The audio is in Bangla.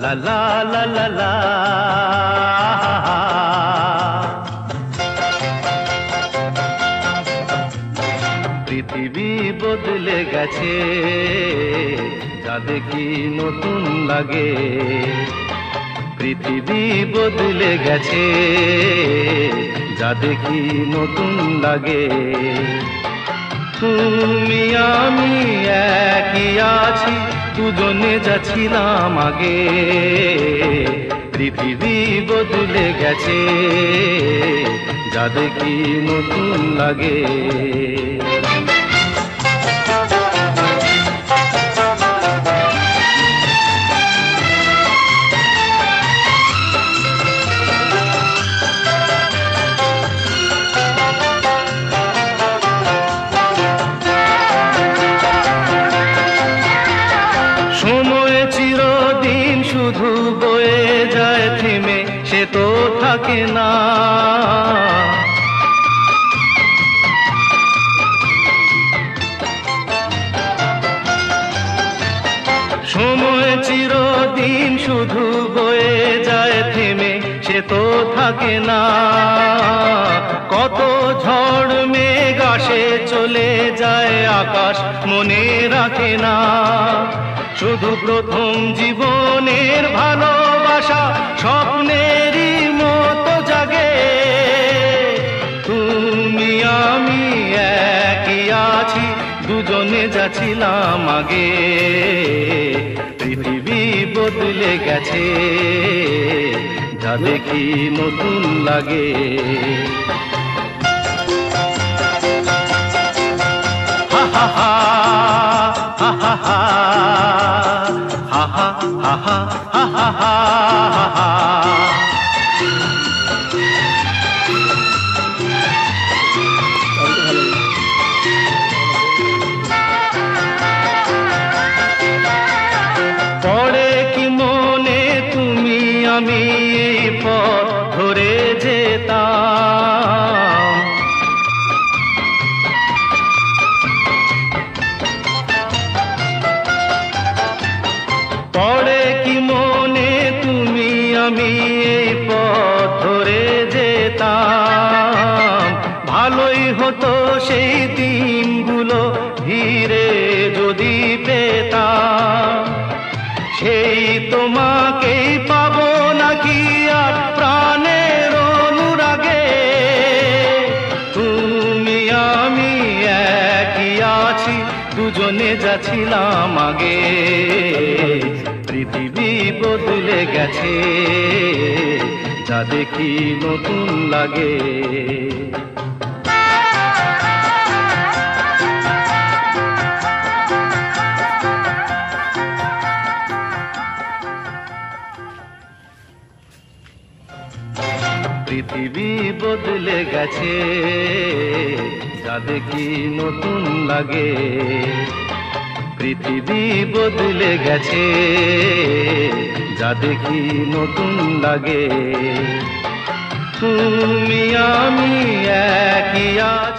লা লা লা লা লা। পৃথিবী বদলে গেছে, যা দেখি নতুন লাগে। পৃথিবী বদলে গেছে, যা দেখি নতুন লাগে। তুমি আমি একই আছি, দুজনে যাচ্ছিলাম আগে। পৃথিবী বদলে গেছে, যা দেখি নতুন লাগে। সময় চিরদিন শুধু বয়ে যায় থেমে, সে তো থাকে না। সময় চিরদিন শুধু বয়ে যায় থেমে, সে তো থাকে না। কত ঝড় মেঘ আসে চলে যায়, আকাশ মনে রাখে না। শুধু প্রথম জীবনের ভালোবাসা স্বপ্নেরই মতো জাগে। তুমি আমি একই আছি, দুজনে যাচ্ছিলাম আগে। পৃথিবী বদলে গেছে, যা দেখি নতুন লাগে। হা হা হা হা হা হা হা হা হা হা হা হা হা। পড়ে কি মনে তুমি আমি এই পথ ধরে যেতাম। পড়ে কি মনে তুমি আমি এই পথ ধরে যেতাম। ভালোই হতো সেই দিনগুলো ধীরে যদি পেতাম। সেই তোমাকেই পাবো নাকি আর প্রাণের অনুরাগে। তুমি আমি একই আছি, দুজনে যাচ্ছিলাম আগে। পৃথিবী বদলে গেছে, যা দেখি নতুন লাগে। পৃথিবী বদলে গেছে, যা দেখি নতুন লাগে। পৃথিবী বদলে গেছে, যা দেখি নতুন লাগে। তুমি আমি একই আছি।